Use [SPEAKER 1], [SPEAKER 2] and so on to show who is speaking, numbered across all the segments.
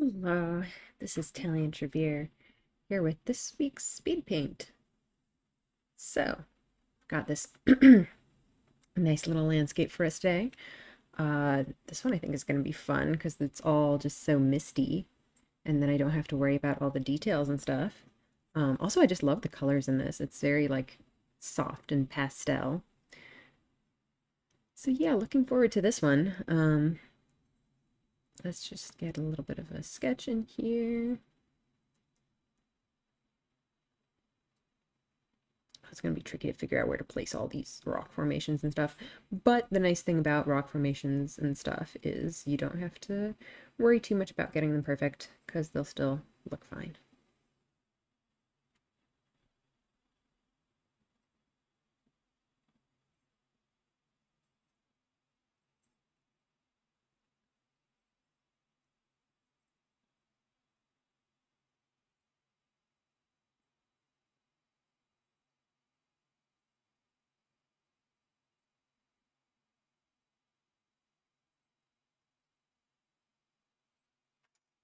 [SPEAKER 1] Hello, this is Talion Trevere here with this week's speed paint. So, got this nice little landscape for us today. This one I think is going to be fun because it's all just so misty, and then I don't have to worry about all the details and stuff. Also, I just love the colors in this. It's very like soft and pastel. So yeah, looking forward to this one. Let's just get a little bit of a sketch in here. It's going to be tricky to figure out where to place all these rock formations and stuff. But the nice thing about rock formations and stuff is you don't have to worry too much about getting them perfect because they'll still look fine.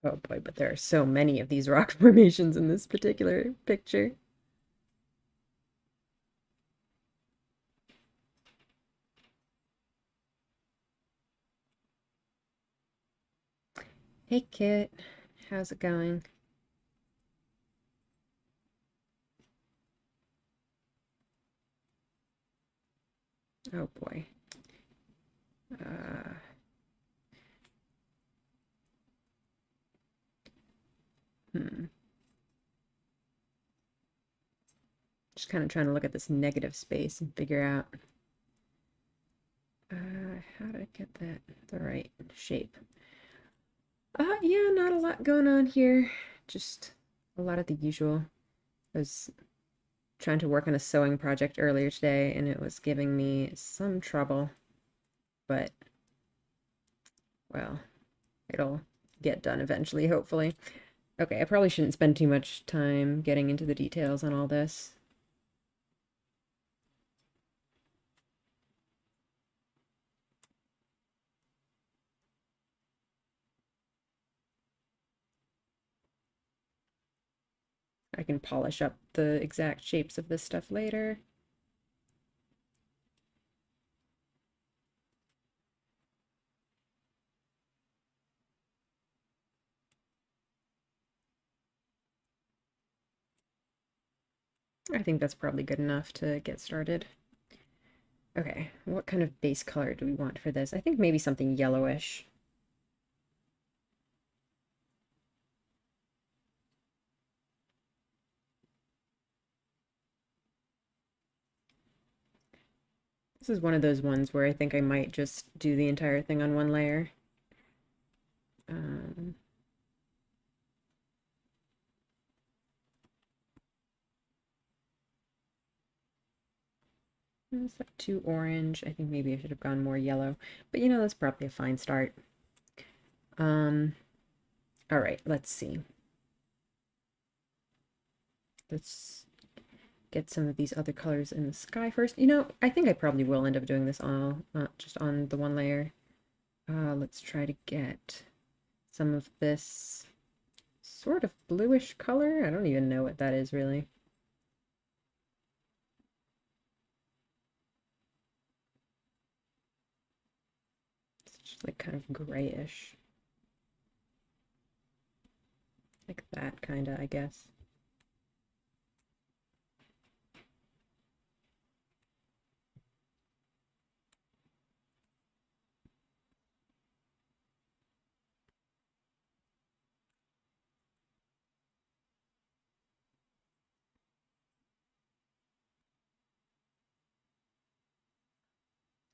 [SPEAKER 1] Oh boy, but there are so many of these rock formations in this particular picture. Hey Kit, how's it going? Oh boy. Uh, hmm. Just kind of trying to look at this negative space and figure out how to get that the right shape. Yeah, not a lot going on here. Just a lot of the usual. I was trying to work on a sewing project earlier today and it was giving me some trouble, but well, it'll get done eventually, hopefully. Okay, I probably shouldn't spend too much time getting into the details on all this. I can polish up the exact shapes of this stuff later. I think that's probably good enough to get started. Okay, what kind of base color do we want for this? I think maybe something yellowish. This is one of those ones where I think I might just do the entire thing on one layer. Um, Is that too orange? I think maybe I should have gone more yellow. But you know, that's probably a fine start. Um, all right, let's see. Let's get some of these other colors in the sky first. You know, I think I probably will end up doing this all just on the one layer. Let's try to get some of this sort of bluish color. I don't even know what that is really. It's just like kind of grayish. Like that kind of, I guess.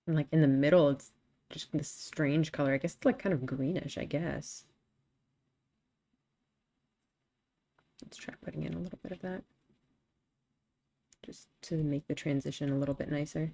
[SPEAKER 1] And like in the middle, it's just this strange color. I guess it's like kind of greenish, I guess. Let's try putting in a little bit of that just to make the transition a little bit nicer.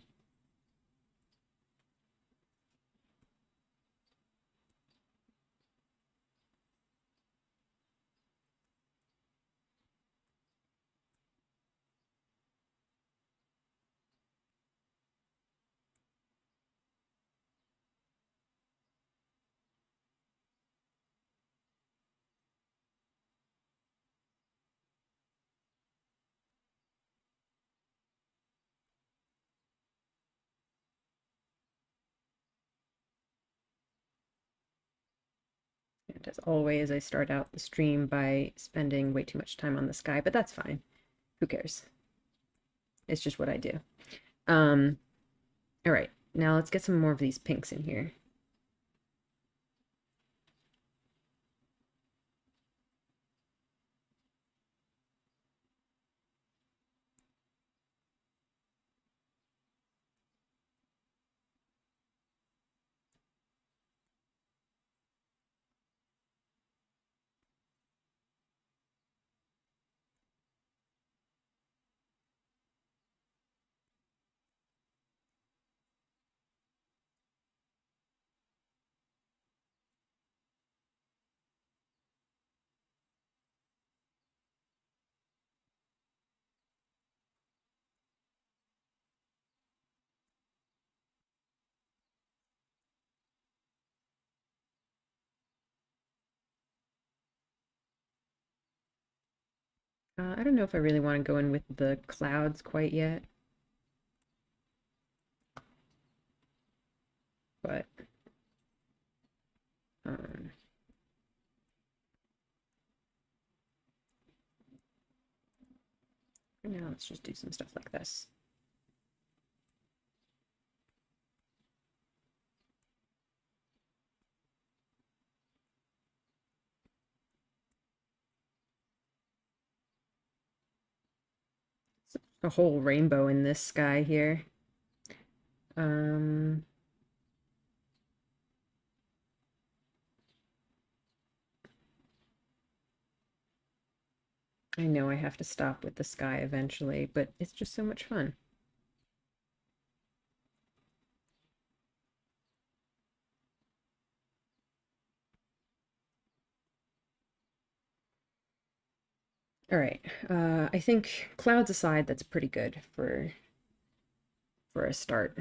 [SPEAKER 1] And as always, I start out the stream by spending way too much time on the sky, but that's fine. Who cares? It's just what I do. All right, now let's get some more of these pinks in here. I don't know if I really want to go in with the clouds quite yet, but um, for now, let's just do some stuff like this. A whole rainbow in this sky here. I know I have to stop with the sky eventually, but it's just so much fun. All right, I think clouds aside, that's pretty good for a start.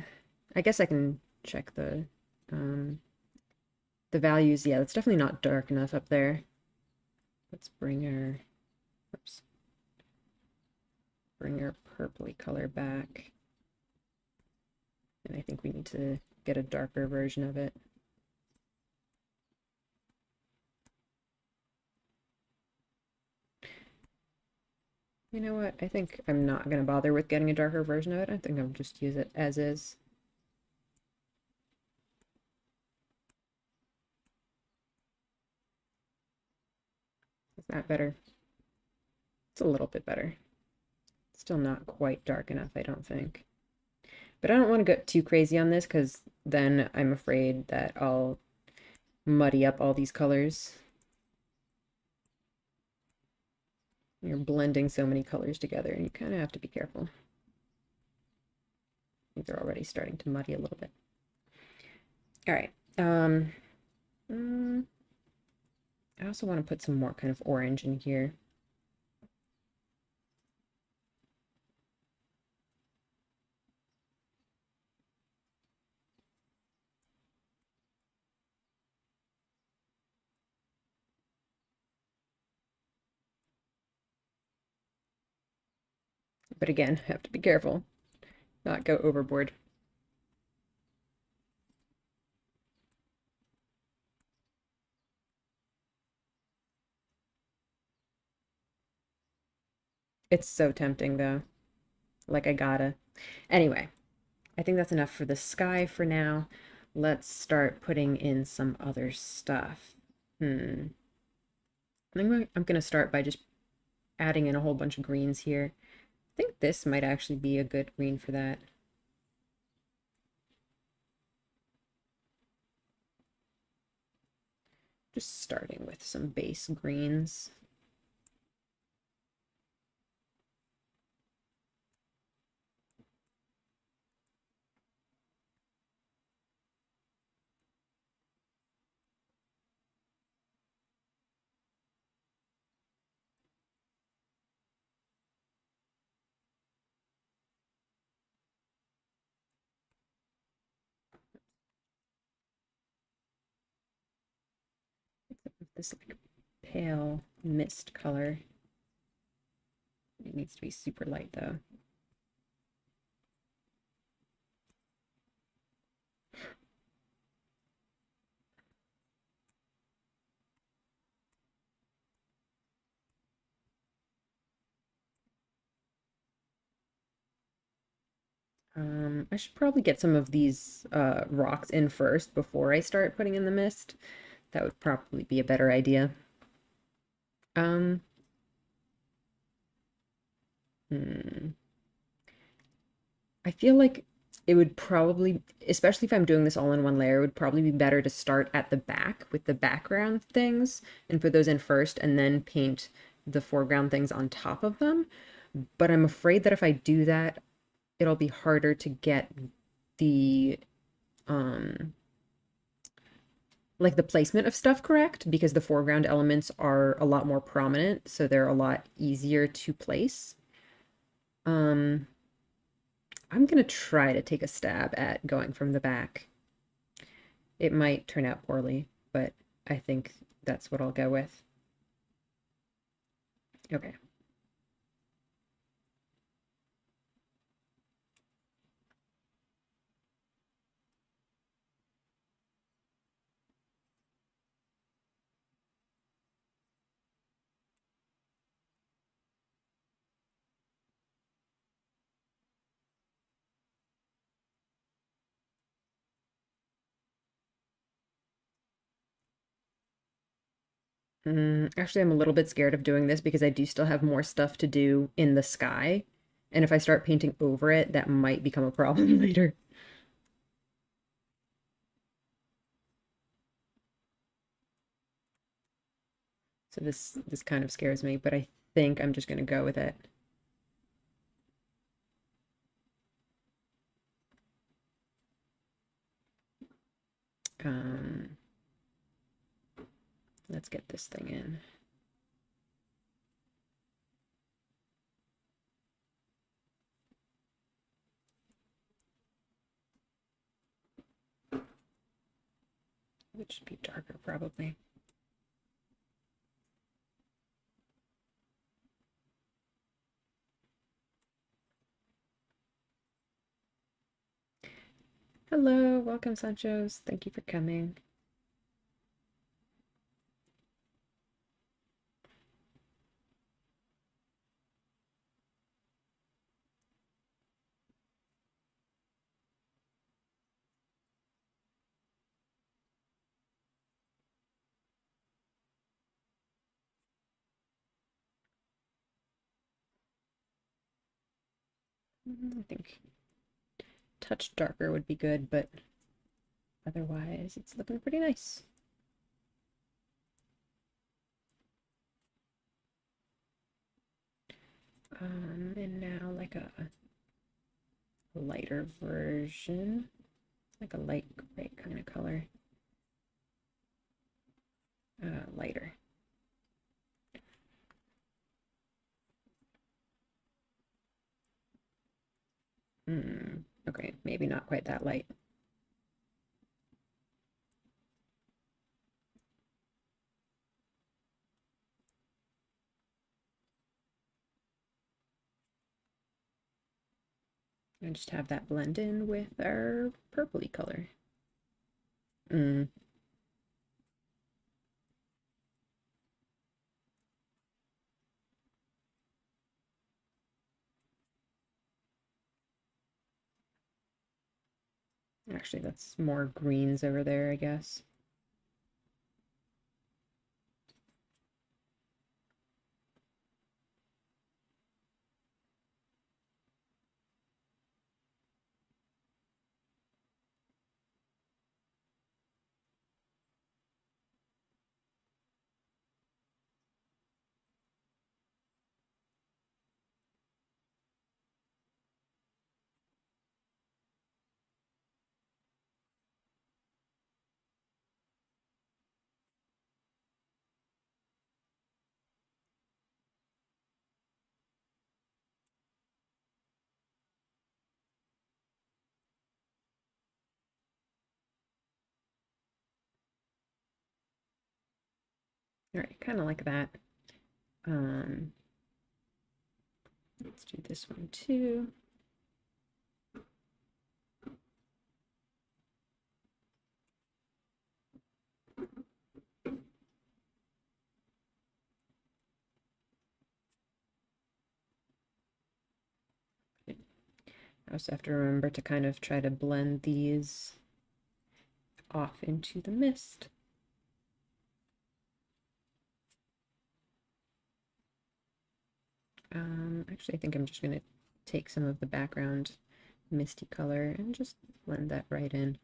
[SPEAKER 1] I guess I can check the values. Yeah, it's definitely not dark enough up there. Let's bring our, oops, bring our purpley color back. And I think we need to get a darker version of it. You know what? I think I'm not going to bother with getting a darker version of it. I think I'll just use it as is. Is that better? It's a little bit better. Still not quite dark enough, I don't think. But I don't want to go too crazy on this because then I'm afraid that I'll muddy up all these colors. You're blending so many colors together and you kind of have to be careful. I think they're already starting to muddy a little bit. All right. I also want to put some more kind of orange in here. But again, have to be careful, not go overboard. It's so tempting though. Like I gotta. Anyway, I think that's enough for the sky for now. Let's start putting in some other stuff. I think I'm gonna start by just adding in a whole bunch of greens here. I think this might actually be a good green for that. Just starting with some base greens. This like pale mist color. It needs to be super light though. I should probably get some of these rocks in first before I start putting in the mist. That would probably be a better idea. Um, hmm. I feel like it would probably, especially if I'm doing this all in one layer, it would probably be better to start at the back with the background things and put those in first and then paint the foreground things on top of them. But I'm afraid that if I do that, it'll be harder to get the um like the placement of stuff correct because the foreground elements are a lot more prominent, so they're a lot easier to place. Um I'm gonna try to take a stab at going from the back. It might turn out poorly, but I think that's what I'll go with. Okay. Actually, I'm a little bit scared of doing this because I do still have more stuff to do in the sky. And if I start painting over it, that might become a problem later. So this kind of scares me, but I think I'm just gonna go with it. Um, let's get this thing in. It should be darker, probably. Hello, welcome, Sanchos. Thank you for coming. I think touch darker would be good, but otherwise it's looking pretty nice. And now like a lighter version, like a light gray kind of color. Lighter. Okay, maybe not quite that light. And just have that blend in with our purpley color. Actually, that's more greens over there, I guess. All right, kind of like that. Um, let's do this one too. I also have to remember to kind of try to blend these off into the mist. Actually, I think I'm just going to take some of the background misty color and just blend that right in.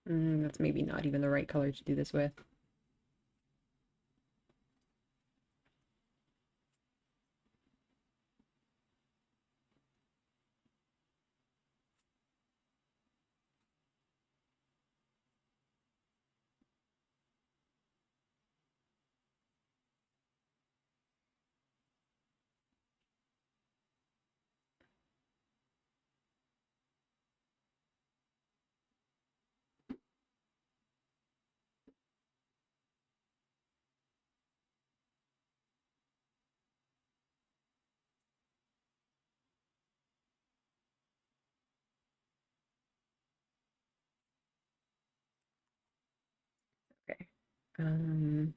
[SPEAKER 1] That's maybe not even the right color to do this with. Okay. Um,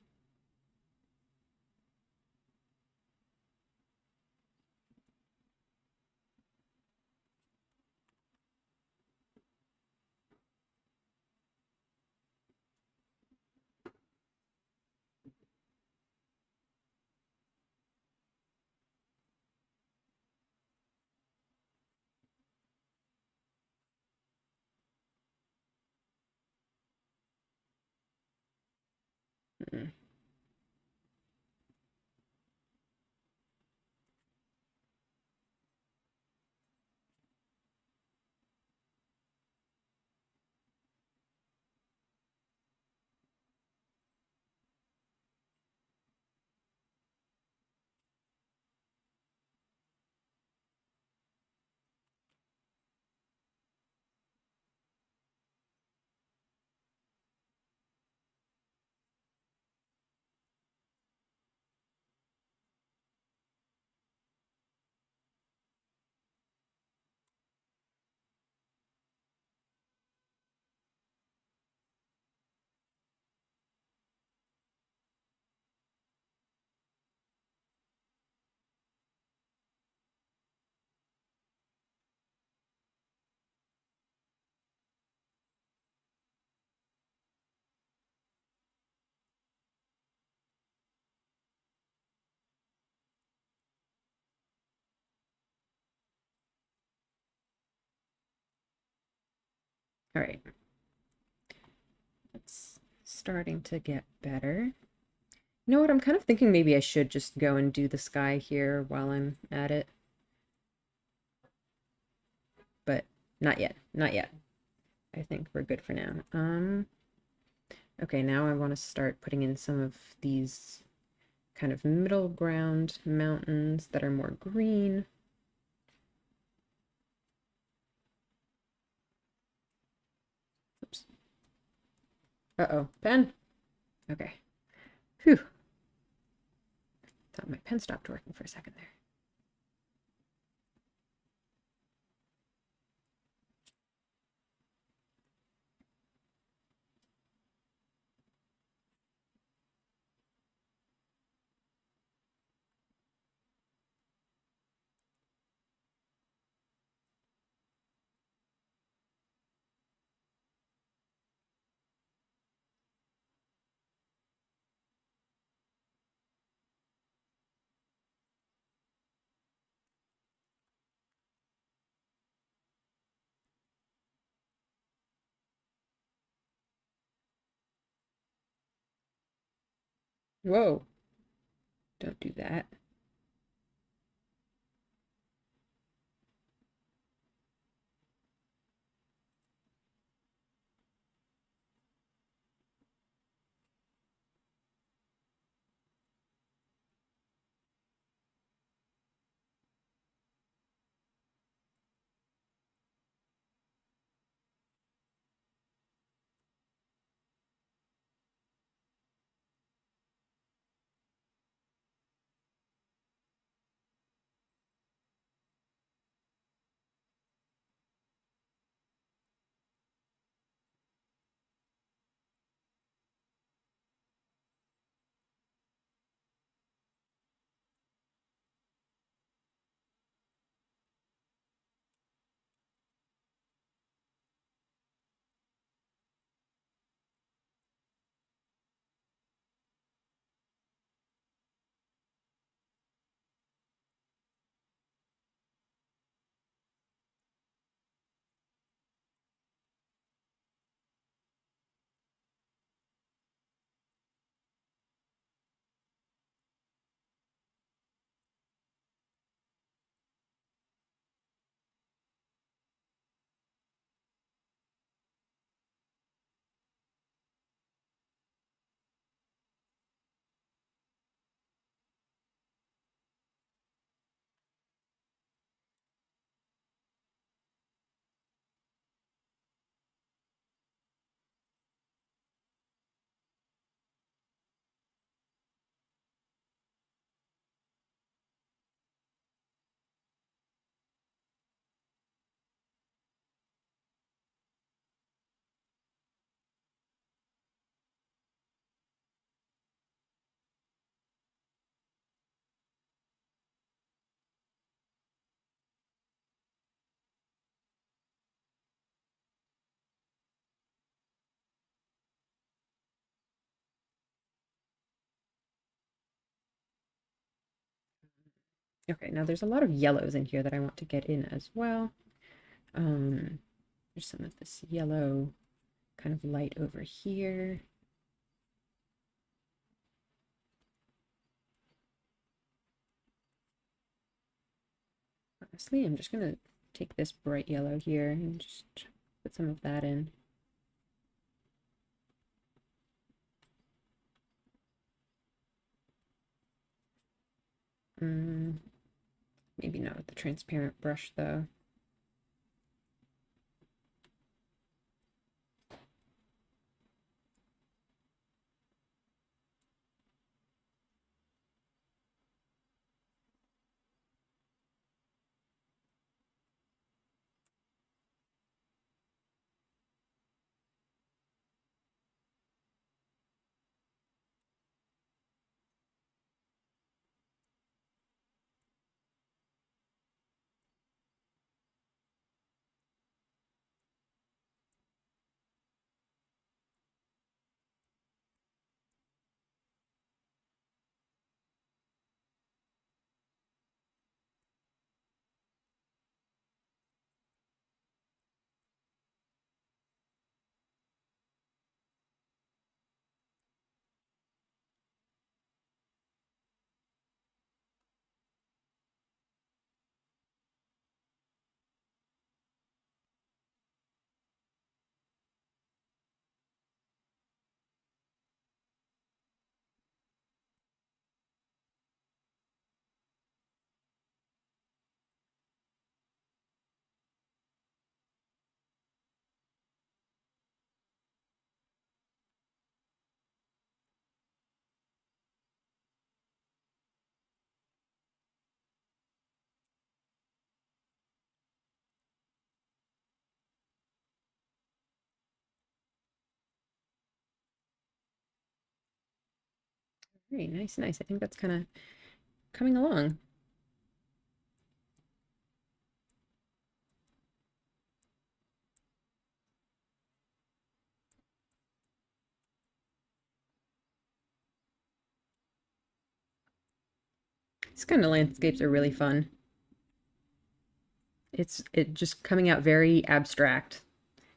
[SPEAKER 1] mm, all right. It's starting to get better. You know what? I'm kind of thinking maybe I should just go and do the sky here while I'm at it. But not yet. Not yet. I think we're good for now. Okay, now I want to start putting in some of these kind of middle ground mountains that are more green. Oops. Uh-oh, pen. Okay. Phew. Thought my pen stopped working for a second there. Whoa. Don't do that. Okay, now there's a lot of yellows in here that I want to get in as well. Um, there's some of this yellow kind of light over here. Honestly, I'm just gonna take this bright yellow here and just put some of that in. Maybe not with the transparent brush though. Very nice, nice. I think that's kind of coming along. These kind of landscapes are really fun. It just coming out very abstract,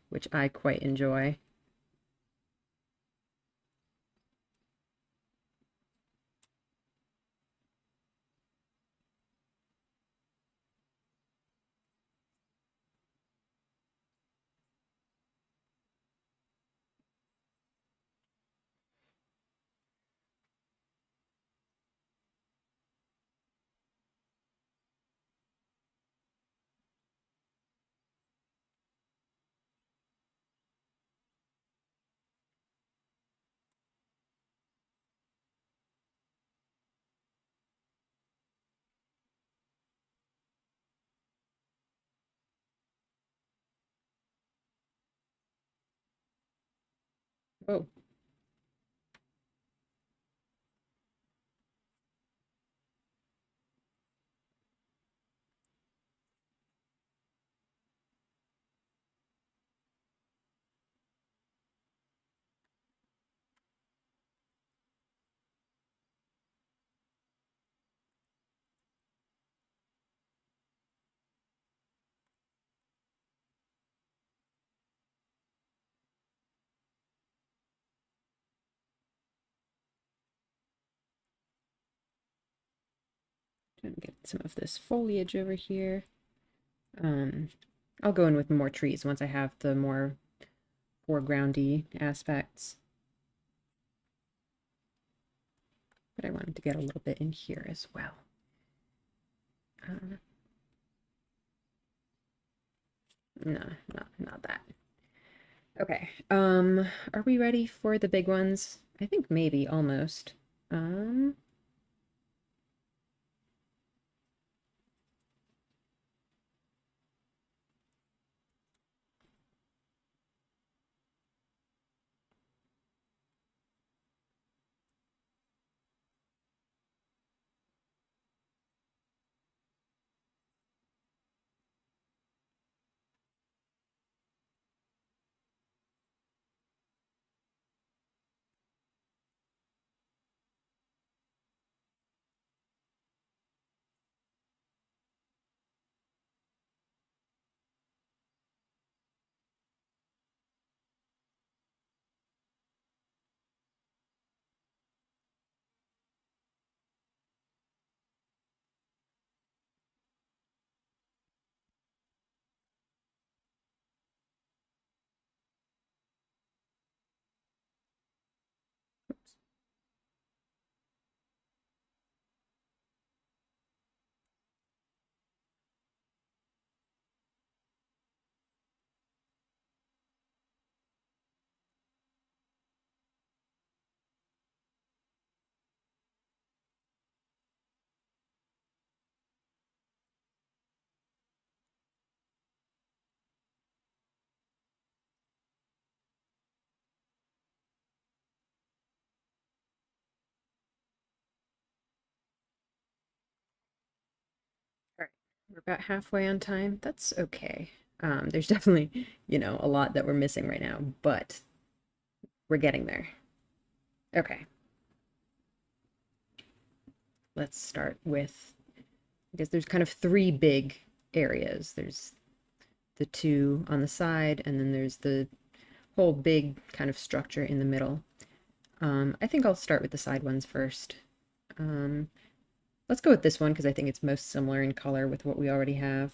[SPEAKER 1] which I quite enjoy. Oh, trying to get some of this foliage over here. Um, I'll go in with more trees once I have the more foregroundy aspects. But I wanted to get a little bit in here as well. No, not that. Okay. Are we ready for the big ones? I think maybe almost. Um, We're about halfway on time. That's okay. There's definitely, a lot that we're missing right now, but we're getting there. Okay, let's start with, I guess there's kind of three big areas. There's the two on the side, and then there's the whole big kind of structure in the middle. I think I'll start with the side ones first. Um, let's go with this one because I think it's most similar in color with what we already have.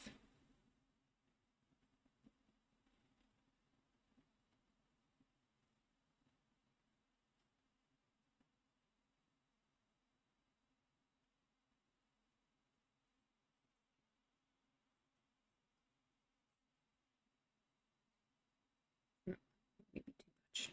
[SPEAKER 1] Maybe too much.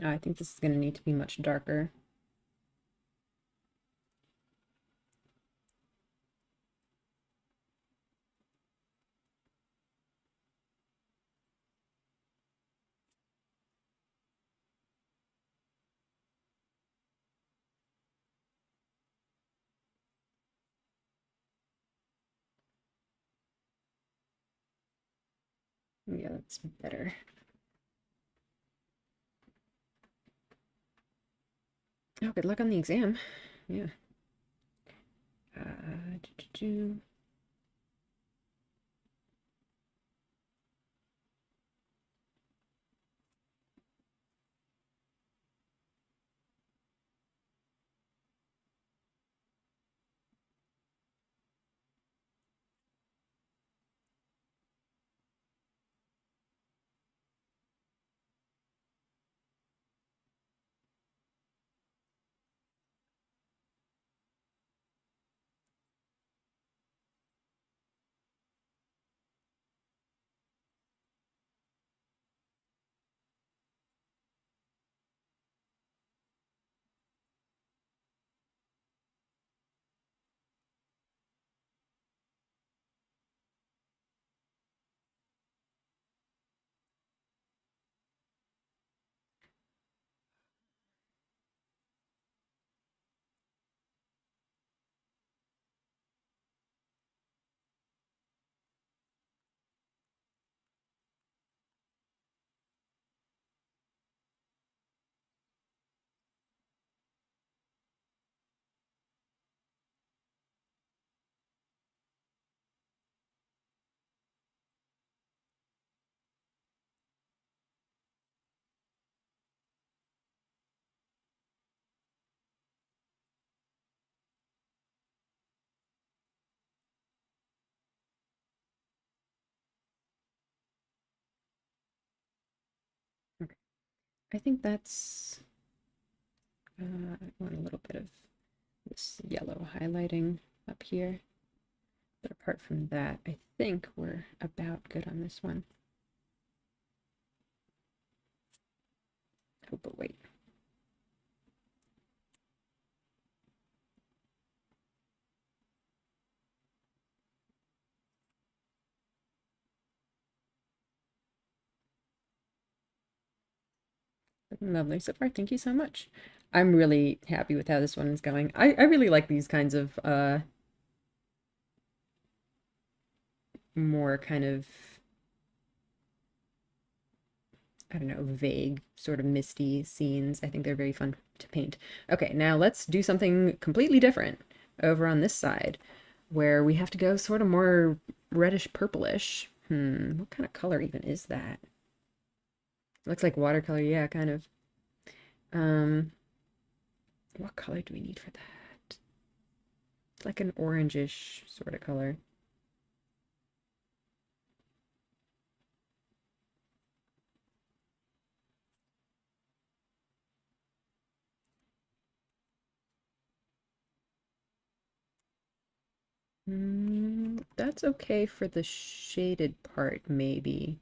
[SPEAKER 1] I think this is going to need to be much darker. Yeah, that's better. Oh, good luck on the exam. Yeah. Uh, do, do, do. Okay. I think that's, I want a little bit of this yellow highlighting up here. But apart from that, I think we're about good on this one. Oh, but wait. Lovely so far. Thank you so much. I'm really happy with how this one is going. I really like these kinds of more kind of, I don't know, vague, sort of misty scenes. I think they're very fun to paint. Okay, now let's do something completely different over on this side, where we have to go sort of more reddish purplish. What kind of color even is that? Looks like watercolor, yeah, kind of. What color do we need for that? It's like an orangish sort of color. That's okay for the shaded part, maybe.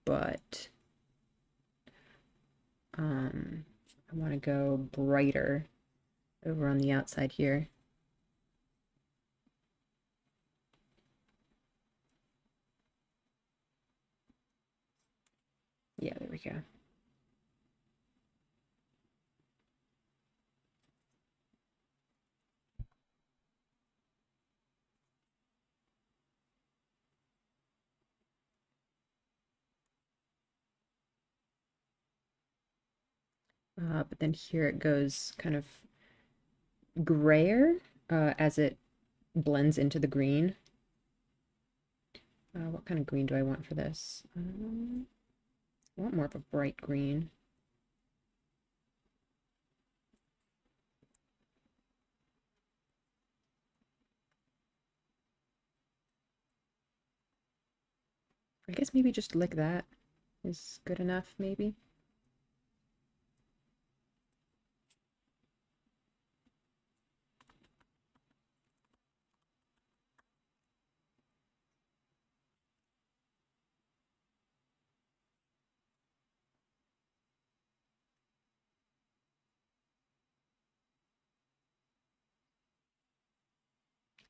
[SPEAKER 1] But I want to go brighter over on the outside here. Yeah, there we go. But then here it goes kind of grayer as it blends into the green. What kind of green do I want for this? I want more of a bright green. I guess maybe just like that is good enough, maybe.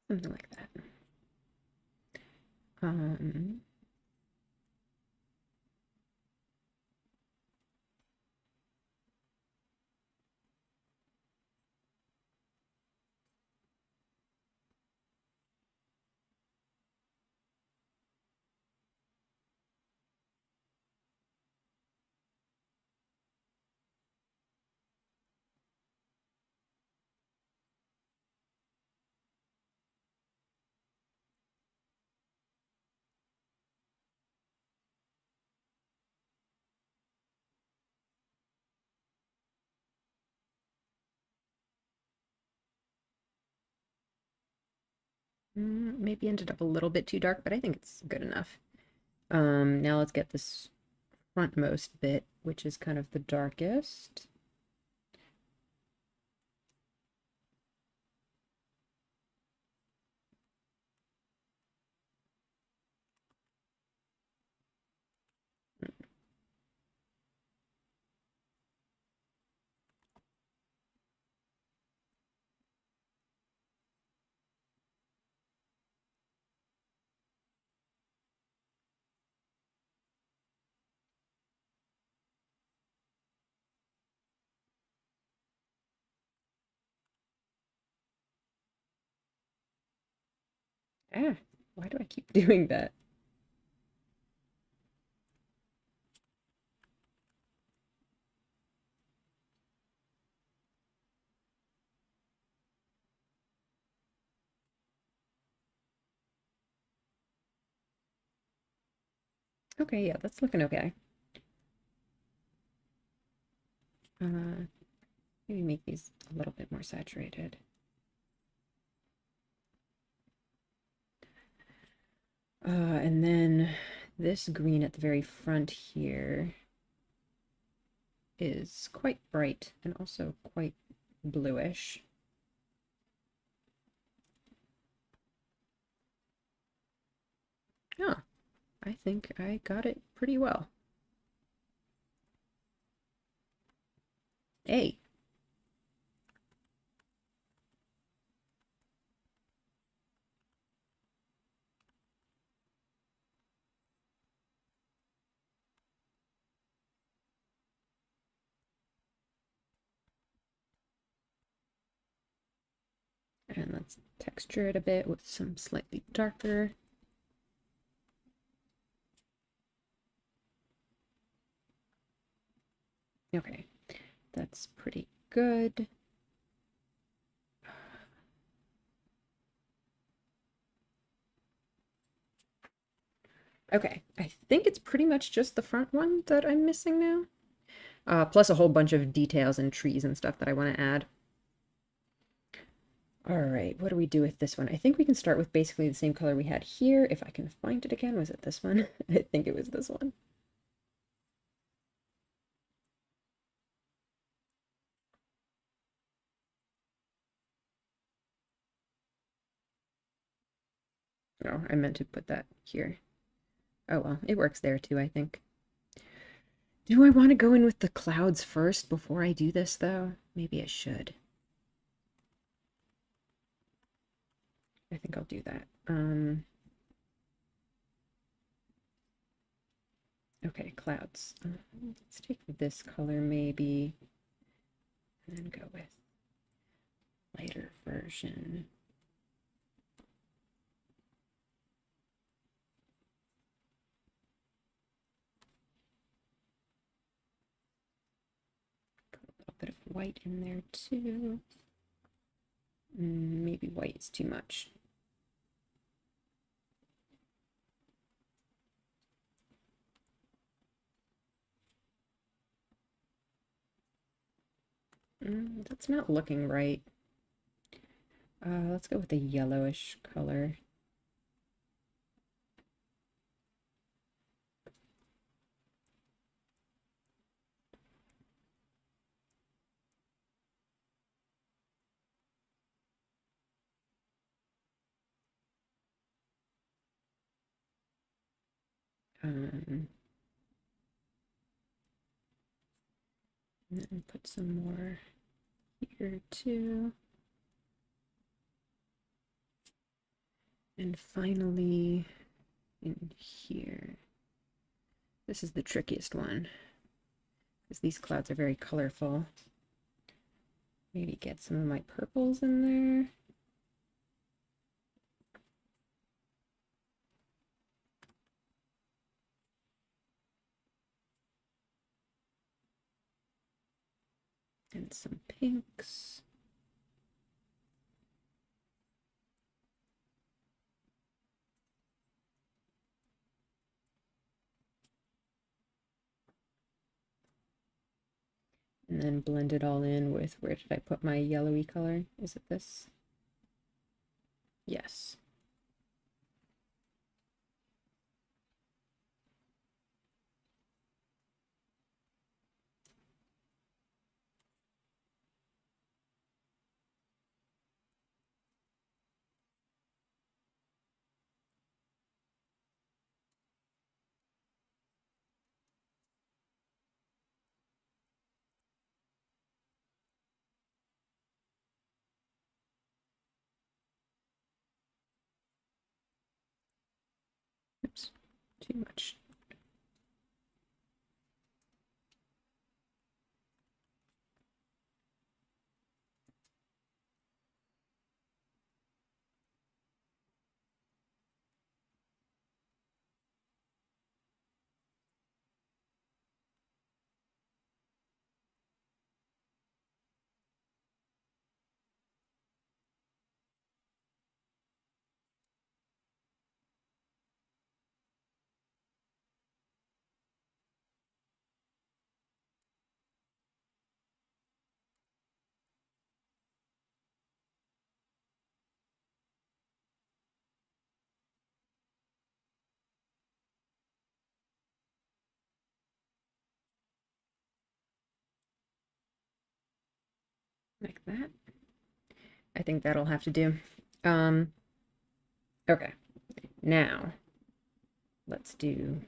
[SPEAKER 1] Something like that. Um, maybe ended up a little bit too dark, but I think it's good enough. Now let's get this frontmost bit, which is kind of the darkest. Ah, why do I keep doing that? Okay, yeah, that's looking okay. Maybe make these a little bit more saturated. And then this green at the very front here is quite bright and also quite bluish. Oh, I think I got it pretty well. Hey. And let's texture it a bit with some slightly darker. Okay, that's pretty good. Okay, I think it's pretty much just the front one that I'm missing now. Plus a whole bunch of details and trees and stuff that I want to add. All right, what do we do with this one? I think we can start with basically the same color we had here. If I can find it again, was it this one? I think it was this one. No, I meant to put that here. Oh well, it works there too, I think. Do I want to go in with the clouds first before I do this, though? Maybe I should. I think I'll do that. Okay, clouds. Let's take this color maybe, and then go with lighter version. Put a little bit of white in there too. Maybe white is too much. That's not looking right. Let's go with a yellowish color. And then put some more here too. And finally, in here. This is the trickiest one, because these clouds are very colorful. Maybe get some of my purples in there. And some pinks. And then blend it all in with, where did I put my yellowy color? Is it this? Yes. Oops, too much. Like that. I think that'll have to do. Okay. Now, let's do...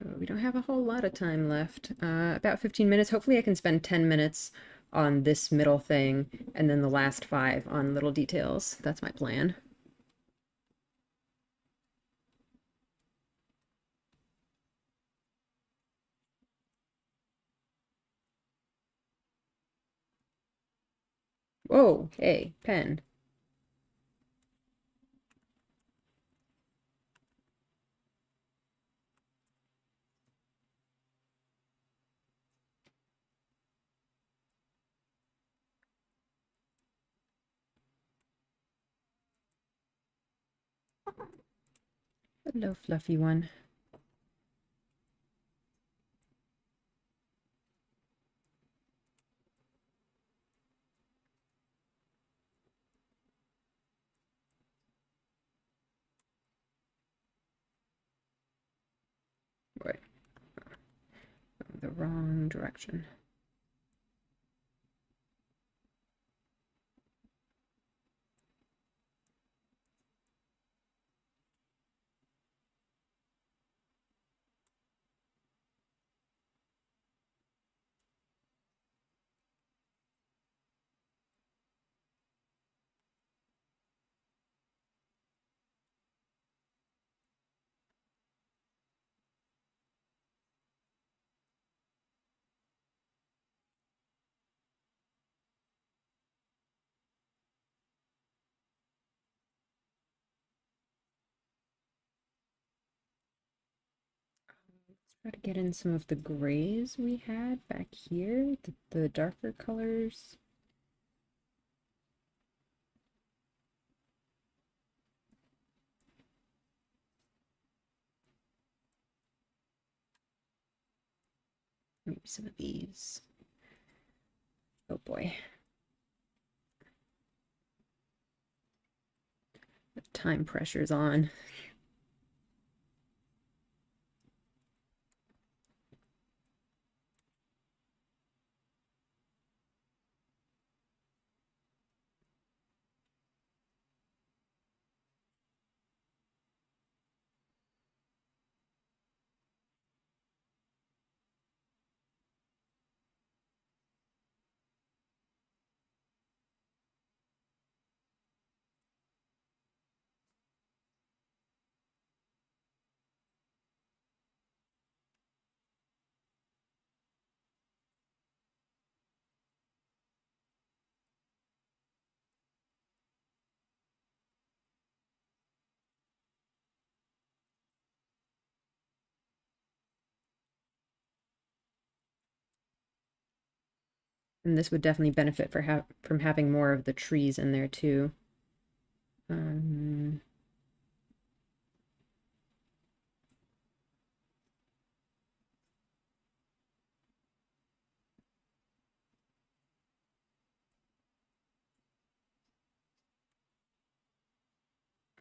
[SPEAKER 1] Oh, don't have a whole lot of time left. About 15 minutes. Hopefully I can spend 10 minutes on this middle thing and then the last 5 on little details. That's my plan. Whoa, hey, pen. Hello, fluffy one. Wait, the wrong direction. Try to get in some of the grays we had back here, the darker colors. Maybe some of these. Oh boy. The time pressure's on. And this would definitely benefit from having more of the trees in there too. Um,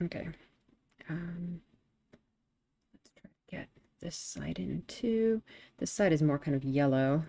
[SPEAKER 1] okay. Let's try to get this side in too. This side is more kind of yellow.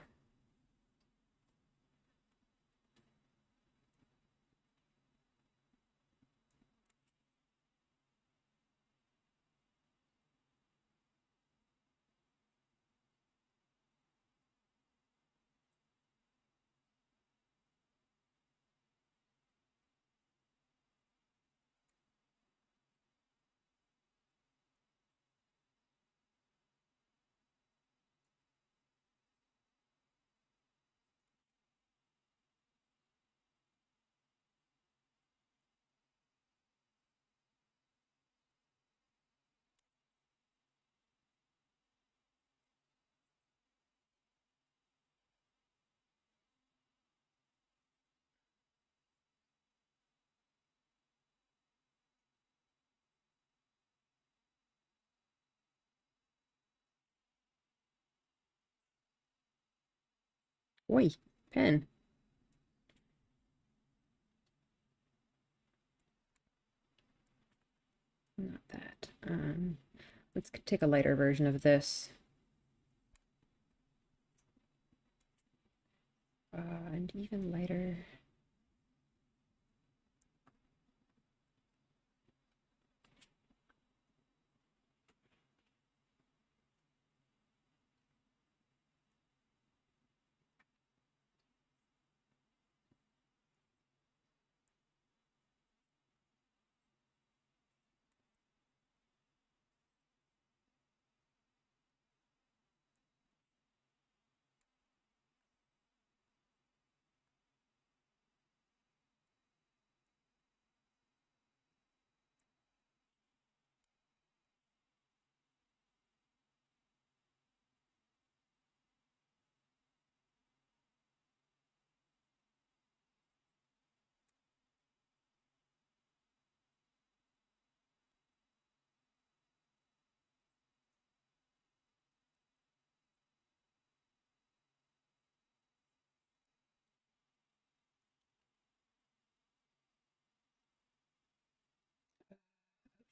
[SPEAKER 1] Oi, pen. Not that. Let's take a lighter version of this. And even lighter.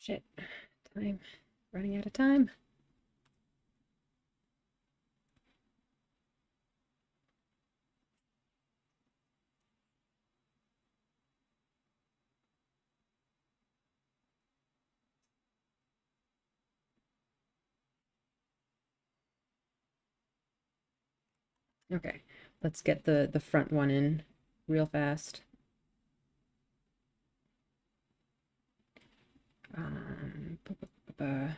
[SPEAKER 1] Shit. Time. Running out of time. Okay, let's get the front one in real fast. Bu- bu- bu- bu-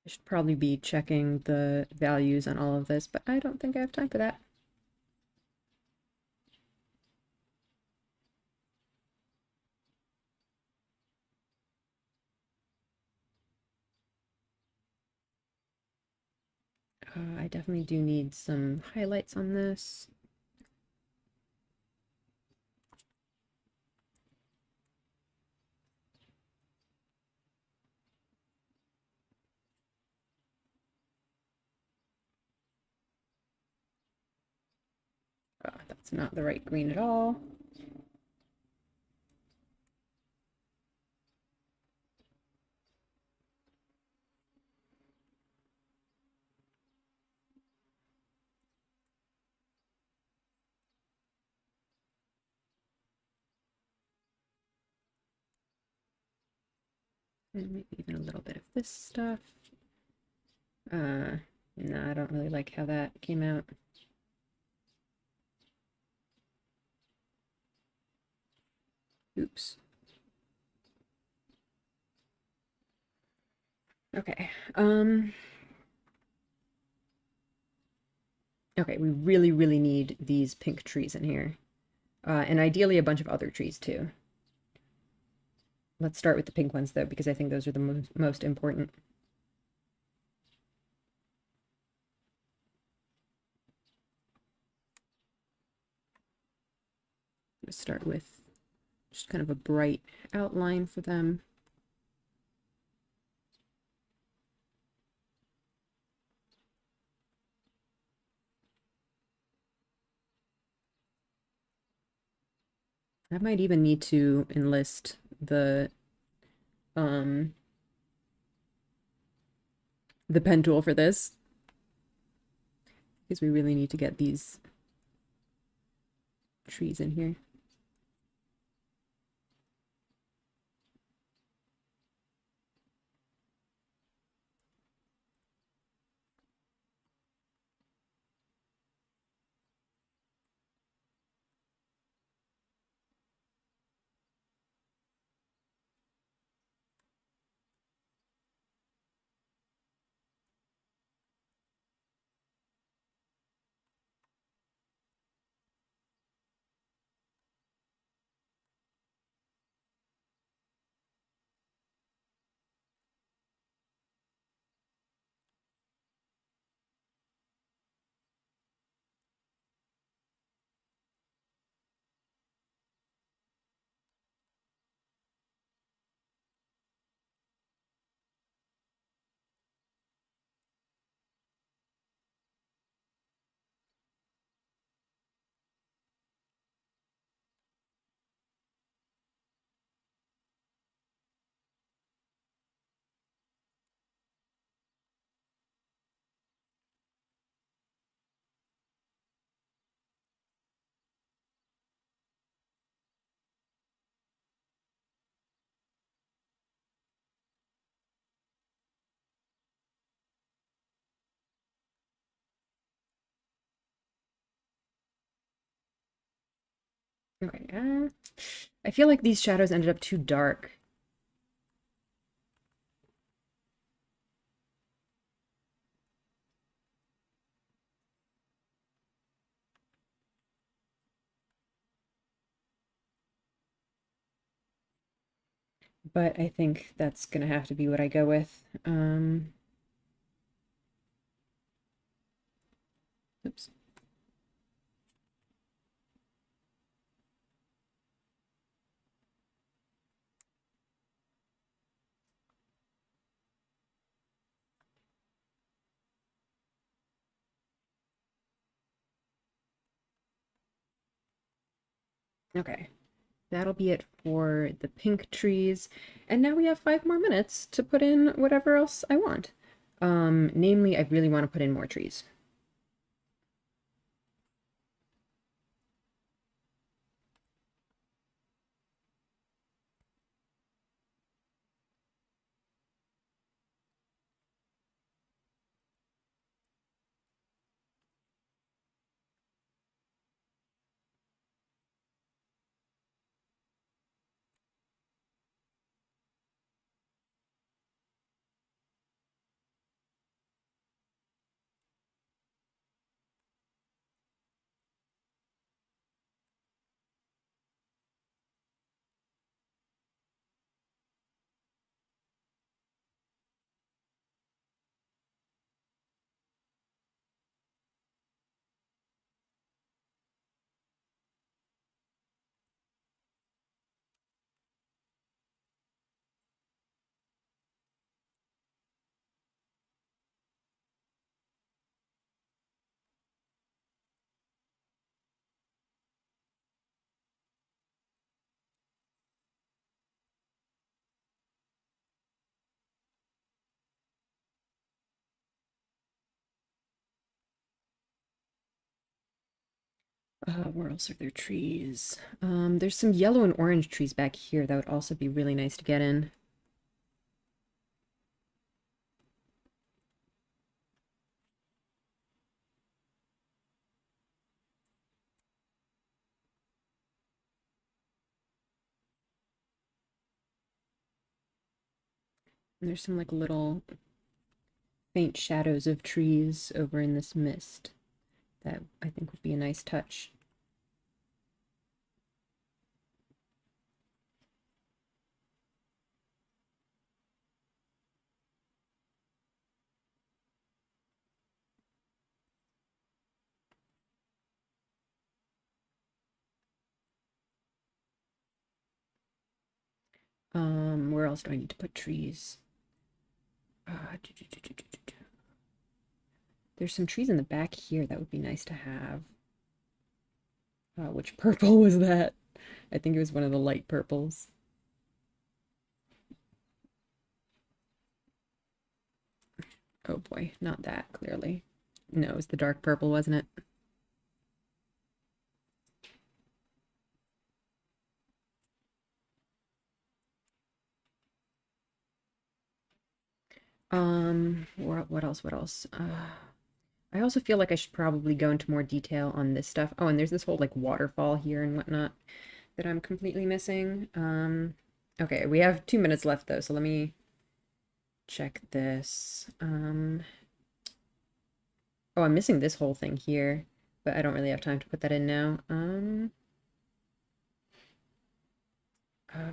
[SPEAKER 1] I should probably be checking the values on all of this, but I don't think I have time for that. I definitely do need some highlights on this. That's not the right green at all. And maybe even a little bit of this stuff. No, I don't really like how that came out. Oops. Okay. Okay, we really, really need these pink trees in here. And ideally a bunch of other trees too. Let's start with the pink ones though, because I think those are the most important. Let's start with just kind of a bright outline for them. I might even need to enlist um the pen tool for this, because we really need to get these trees in here. Okay, I feel like these shadows ended up too dark. but I think that's gonna have to be what I go with. Oops. Okay, that'll be it for the pink trees. And now we have 5 more minutes to put in whatever else I want. Namely, I really want to put in more trees. Where else are there trees? There's some yellow and orange trees back here that would also be really nice to get in. And there's some like little faint shadows of trees over in this mist that I think would be a nice touch. Where else do I need to put trees? Uh, do, do, do, do, do, do. There's some trees in the back here that would be nice to have. Which purple was that? I think it was one of the light purples. Oh boy, not that, clearly. No, it was the dark purple, wasn't it? What else? What else? I also feel like I should probably go into more detail on this stuff. Oh, and there's this whole like waterfall here and whatnot that I'm completely missing. Okay, we have 2 minutes left though, so let me check this. Oh, I'm missing this whole thing here, but I don't really have time to put that in now.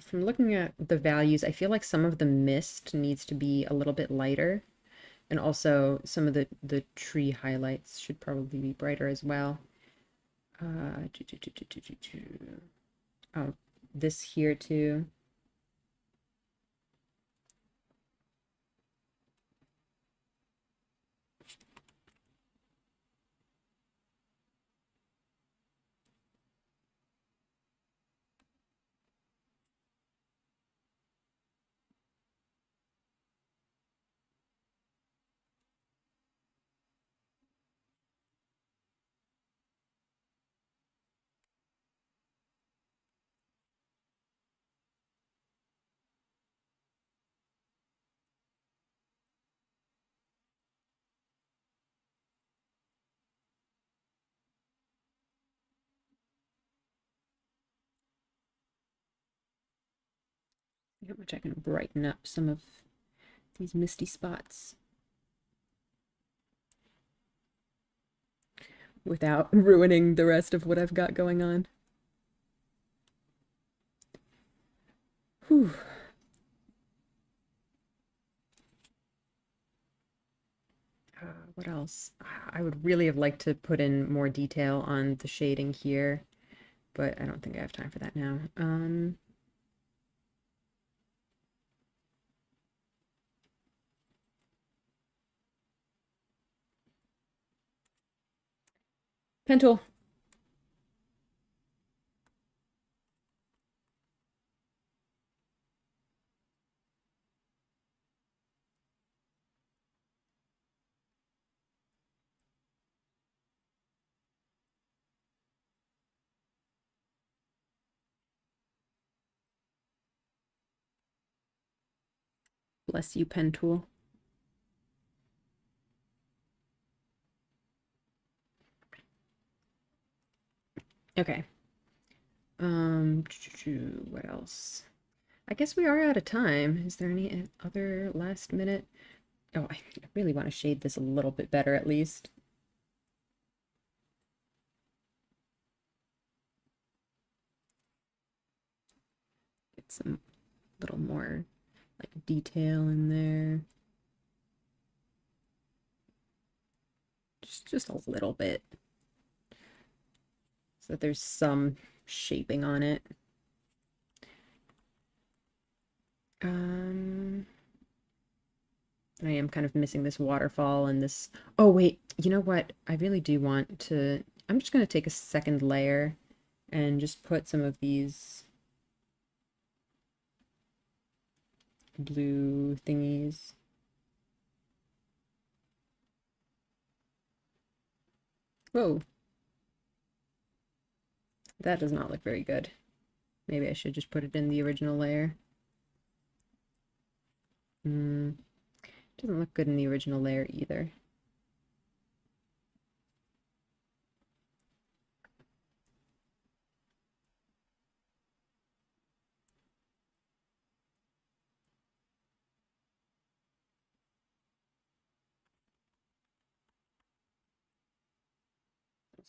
[SPEAKER 1] From looking at the values, I feel like some of the mist needs to be a little bit lighter. And also some of the tree highlights should probably be brighter as well. Uh, Oh, this here too. How much I can brighten up some of these misty spots without ruining the rest of what I've got going on. Whew. What else? I would really have liked to put in more detail on the shading here, but I don't think I have time for that now. Pen tool. Bless you, pen tool. Okay. What else? I guess we are out of time. Is there any other last minute? Oh, I really want to shade this a little bit better at least. Get some little more like detail in there. Just a little bit. So that there's some shaping on it. I am kind of missing this waterfall and this. Oh, wait, you know what? I really do want to. I'm just going to take a second layer and just put some of these blue thingies. Whoa. That does not look very good. Maybe I should just put it in the original layer. Doesn't look good in the original layer either.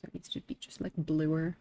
[SPEAKER 1] So it needs to be just like bluer.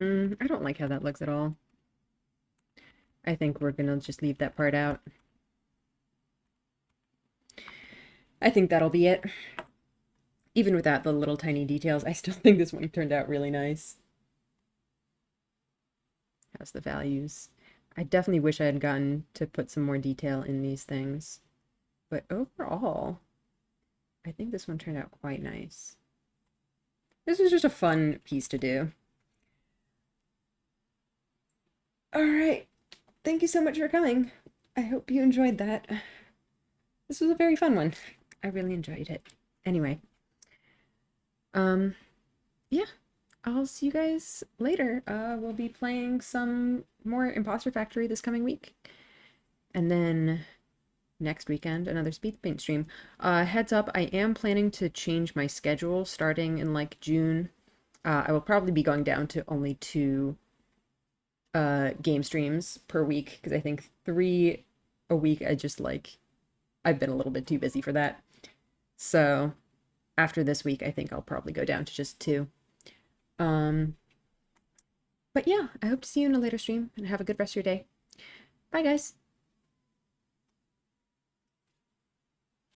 [SPEAKER 1] I don't like how that looks at all. I think we're gonna just leave that part out. I think that'll be it. Even without the little tiny details, I still think this one turned out really nice. How's the values? I definitely wish I had gotten to put some more detail in these things. But overall, I think this one turned out quite nice. This was just a fun piece to do. All right. Thank you so much for coming. I hope you enjoyed that. This was a very fun one. I really enjoyed it. Anyway, yeah, I'll see you guys later. We'll be playing some more Imposter Factory this coming week. And then next weekend, another Speedpaint stream. Heads up, I am planning to change my schedule starting in like June. I will probably be going down to only 2 game streams per week because I think 3 a week I've been a little bit too busy for that. So after this week, I think I'll probably go down to just 2. But yeah, I hope to see you in a later stream and have a good rest of your day. Bye, guys.